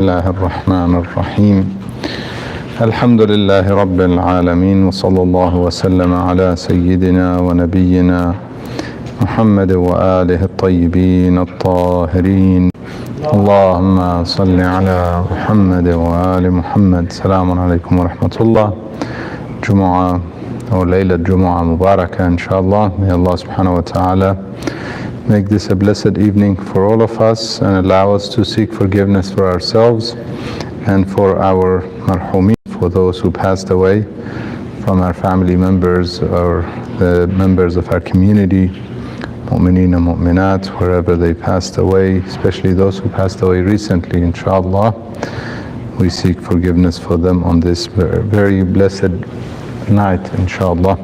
الله الرحمن الرحيم الحمد لله رب العالمين وصلى الله وسلم على سيدنا ونبينا محمد وآله الطيبين الطاهرين اللهم صل على محمد وآل محمد. السلام عليكم ورحمة الله. Jumu'ah or Laylat Jumu'ah Mubarakah inshallah. May Allah subhanahu wa ta'ala make this a blessed evening for all of us and allow us to seek forgiveness for ourselves and for our marhumin, for those who passed away from our family members or the members of our community, mu'mineen and mu'minat, wherever they passed away, especially those who passed away recently, inshallah. We seek forgiveness for them on this very blessed night, inshallah.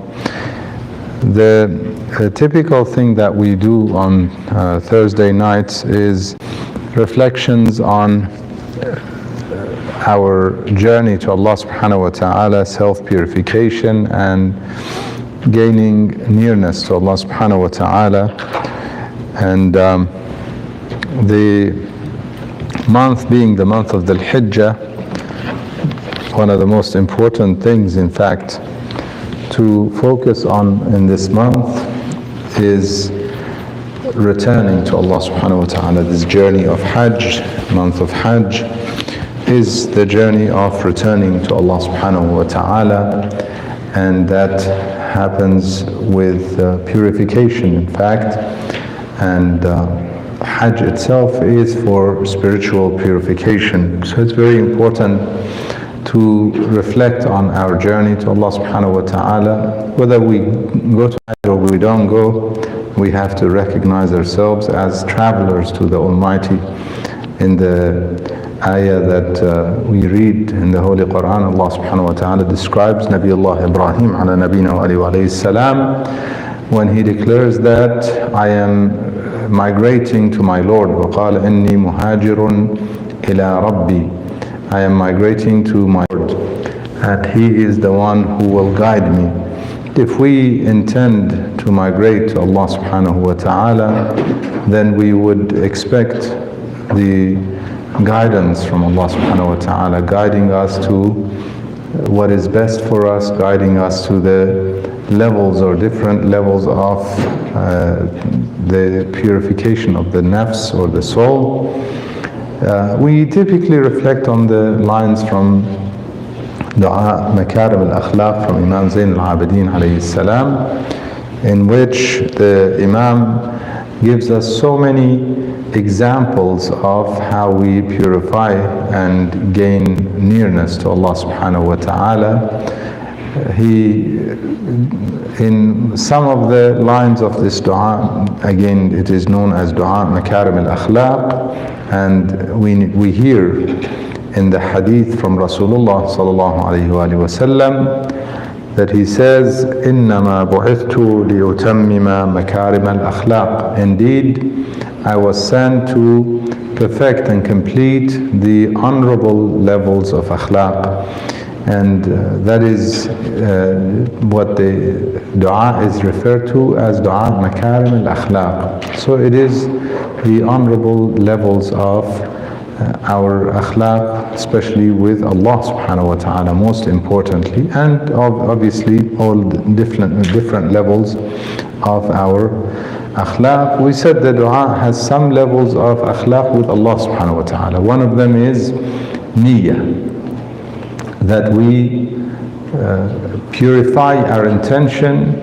The typical thing that we do on Thursday nights is reflections on our journey to Allah subhanahu wa ta'ala, self-purification and gaining nearness to Allah subhanahu wa ta'ala. And the month being the month of Dhul Hijjah, one of the most important things, in fact, to focus on in this month is returning to Allah subhanahu wa ta'ala. This journey of Hajj, month of Hajj, is the journey of returning to Allah subhanahu wa ta'ala, and that happens with purification, in fact. And Hajj itself is for spiritual purification. So it's very important to reflect on our journey to Allah subhanahu wa ta'ala. Whether we go to Hajj or we don't go, we have to recognize ourselves as travelers to the Almighty. In the ayah that we read in the Holy Quran, Allah subhanahu wa ta'ala describes Nabiullah Ibrahim ala nabina wa alayhi salam when he declares that I am migrating to my Lord. وَقَالَ إِنِّي مُهَاجِرٌ إِلَىٰ رَبِّي, I am migrating to my Lord, and He is the one who will guide me. If we intend to migrate to Allah subhanahu wa ta'ala, then we would expect the guidance from Allah subhanahu wa ta'ala, guiding us to what is best for us, guiding us to the levels or different levels of the purification of the nafs or the soul. We typically reflect on the lines from Dua Makarim al-Akhlaq from Imam Zain al-Abidin alayhi salam, in which the Imam gives us so many examples of how we purify and gain nearness to Allah subhanahu wa ta'ala. In some of the lines of this dua, again it is known as Dua Makarim al-Akhlaq, and we hear in the hadith from Rasulullah sallallahu alayhi wa sallam that he says, إِنَّمَا بُعِثْتُ لِيُتَمِّمَ مَكَارِمَ الْأَخْلَاقِ, indeed I was sent to perfect and complete the honorable levels of akhlaq. And that is what the dua is referred to as Dua Makarim al-Akhlaq. So it is the honorable levels of our akhlaq, especially with Allah subhanahu wa ta'ala, most importantly, and obviously all different levels of our akhlaq. We said the dua has some levels of akhlaq with Allah subhanahu wa ta'ala. One of them is niyyah, that we purify our intention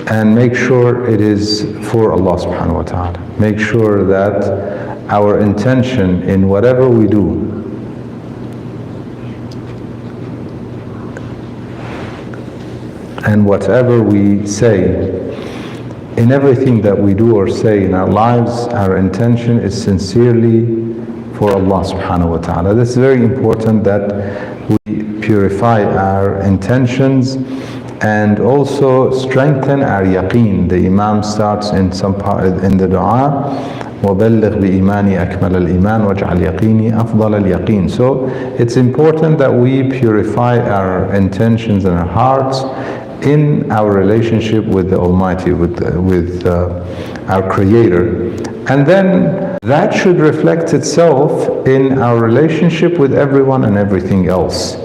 and make sure it is for Allah subhanahu wa ta'ala. Make sure that our intention in whatever we do and whatever we say, in everything that we do or say in our lives, our intention is sincerely for Allah subhanahu wa ta'ala. This is very important, that we purify our intentions and also strengthen our yaqeen. The Imam starts in some part in the dua, وَبَلِّغْ بِإِيمَانِي أَكْمَلَ الْإِيمَانِ وَاجْعَلْ يَقِينِي أَفْضَلَ الْيَقِينِ. So it's important that we purify our intentions and our hearts in our relationship with the Almighty, with our Creator. And then that should reflect itself in our relationship with everyone and everything else.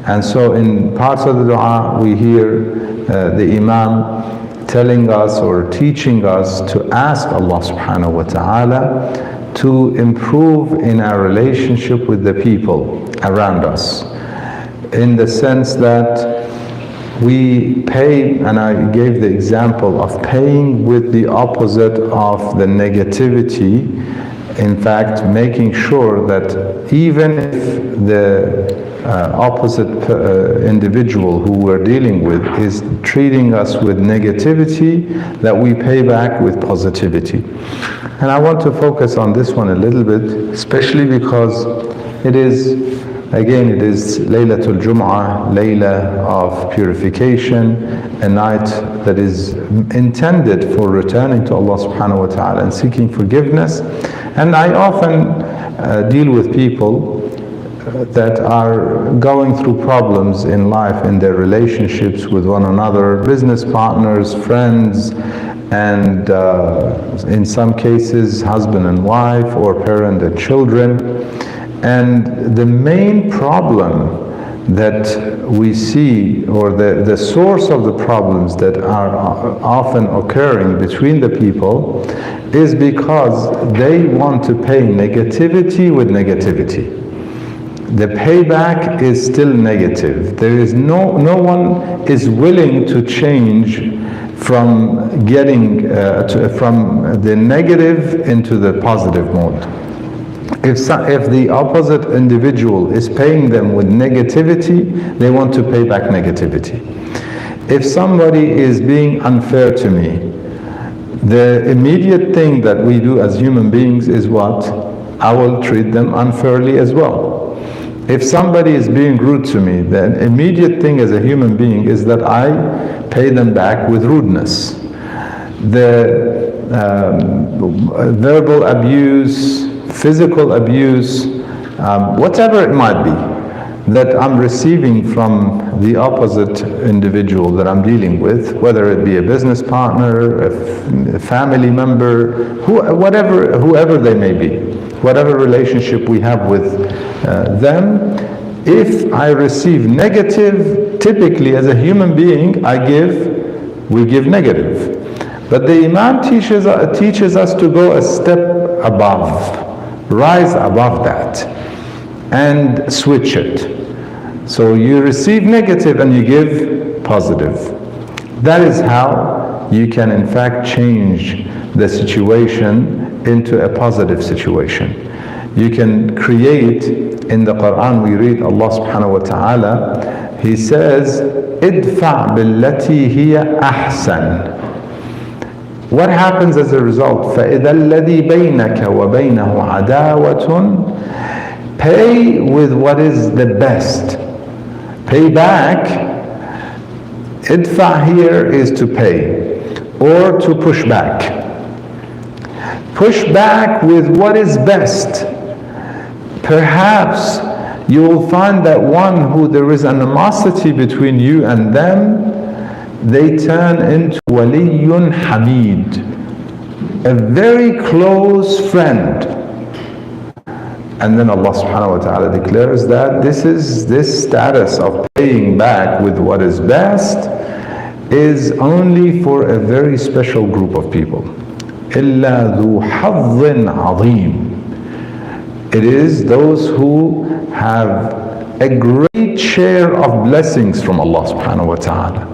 And so in parts of the dua, we hear the Imam telling us or teaching us to ask Allah subhanahu wa ta'ala to improve in our relationship with the people around us, in the sense that we pay, and I gave the example of paying with the opposite of the negativity. In fact, making sure that even if the opposite individual who we're dealing with is treating us with negativity, that we pay back with positivity. And I want to focus on this one a little bit, especially because it is, again, it is Laylatul Jum'ah, Layla of purification, a night that is intended for returning to Allah subhanahu wa ta'ala and seeking forgiveness. And I often deal with people that are going through problems in life, in their relationships with one another, business partners, friends, and in some cases husband and wife, or parent and children. And the main problem that we see, or the source of the problems that are often occurring between the people, is because they want to pay negativity with negativity. The payback is still negative. There is no one is willing to change from getting from the negative into the positive mode. If the opposite individual is paying them with negativity, they want to pay back negativity. If somebody is being unfair to me, the immediate thing that we do as human beings is what? I will treat them unfairly as well. If somebody is being rude to me, the immediate thing as a human being is that I pay them back with rudeness. The verbal abuse, physical abuse, whatever it might be, that I'm receiving from the opposite individual that I'm dealing with, whether it be a business partner, a family member, whoever they may be, whatever relationship we have with them, if I receive negative, typically as a human being, we give negative. But the Imam teaches us to go a step above, rise above that, and switch it. So you receive negative and you give positive. That is how you can in fact change the situation into a positive situation. You can create, in the Quran we read Allah subhanahu wa ta'ala, He says, idfa' billati hiya ahsan. What happens as a result? فَإِذَا الَّذِي بَيْنَكَ وَبَيْنَهُ عَدَاوَةٌ. Pay with what is the best. Pay back. Idfa' here is to pay or to push back. Push back with what is best. Perhaps you will find that one who there is animosity between you and them, they turn into waliyun hamid, a very close friend. And then Allah subhanahu wa ta'ala declares that this status of paying back with what is best is only for a very special group of people. إِلَّا ذُو حَظٍّ عَظِيمٍ. It is those who have a great share of blessings from Allah subhanahu wa ta'ala,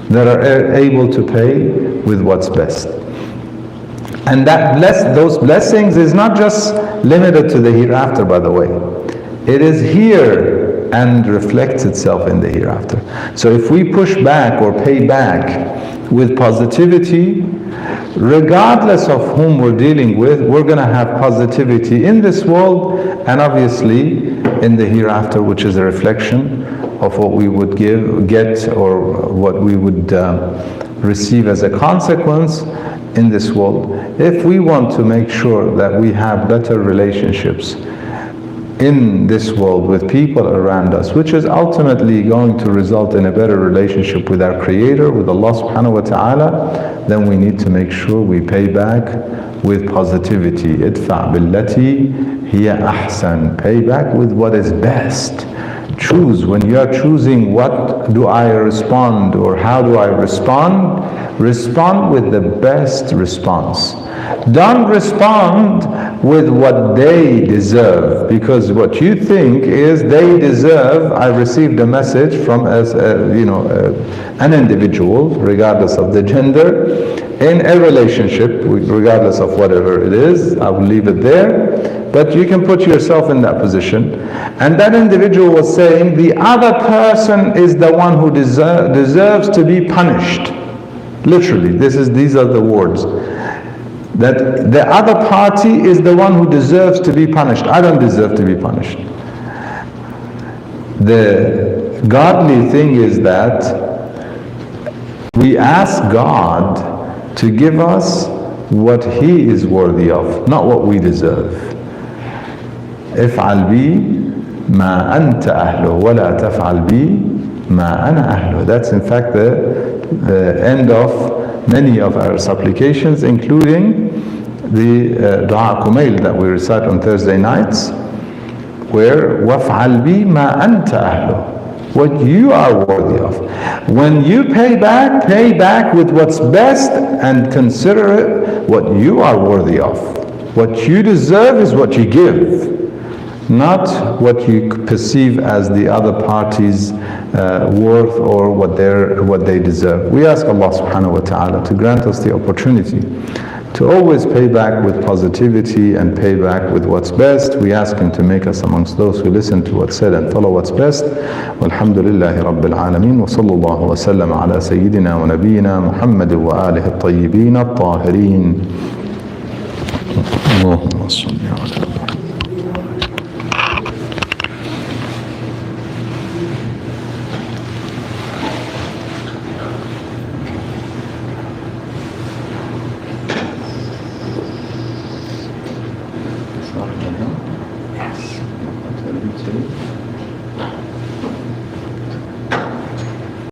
that are able to pay with what's best. And those blessings is not just limited to the hereafter, by the way. It is here and reflects itself in the hereafter. So if we push back or pay back with positivity, regardless of whom we're dealing with, we're going to have positivity in this world and obviously in the hereafter, which is a reflection of what we would get or what we would receive as a consequence in this world. If we want to make sure that we have better relationships in this world with people around us, which is ultimately going to result in a better relationship with our Creator, with Allah subhanahu wa ta'ala, then we need to make sure we pay back with positivity. Idfa' billati hiya ahsan. Pay back with what is best. Choose. When you are choosing what do I respond or how do I respond, respond with the best response. Don't respond with what they deserve, because what you think is they deserve. I received a message from an individual, regardless of the gender, in a relationship, regardless of whatever it is. I will leave it there, but you can put yourself in that position. And that individual was saying the other person is the one who deserves to be punished. Literally, these are the words. That the other party is the one who deserves to be punished. I don't deserve to be punished. The godly thing is that we ask God to give us what He is worthy of, not what we deserve. افعل بي ما أنت أهله ولا تفعل بي ما أنا أهله. That's in fact the end of many of our supplications, including the Dua Kumail that we recite on Thursday nights, where وَافْعَلْ بِي مَا أَنْتَ أَهْلُ, what you are worthy of. When you pay back with what's best, and consider it what you are worthy of. What you deserve is what you give, not what you perceive as the other party's worth or what they deserve. We ask Allah subhanahu wa ta'ala to grant us the opportunity to always pay back with positivity and pay back with what's best. We ask Him to make us amongst those who listen to what's said and follow what's best. Walhamdulillahi Rabbil Alameen, wa sallallahu wa sallam ala Sayyidina wa Nabiyyina Muhammad wa alihi at-tayyibin at-tahirin. Allahumma salli ala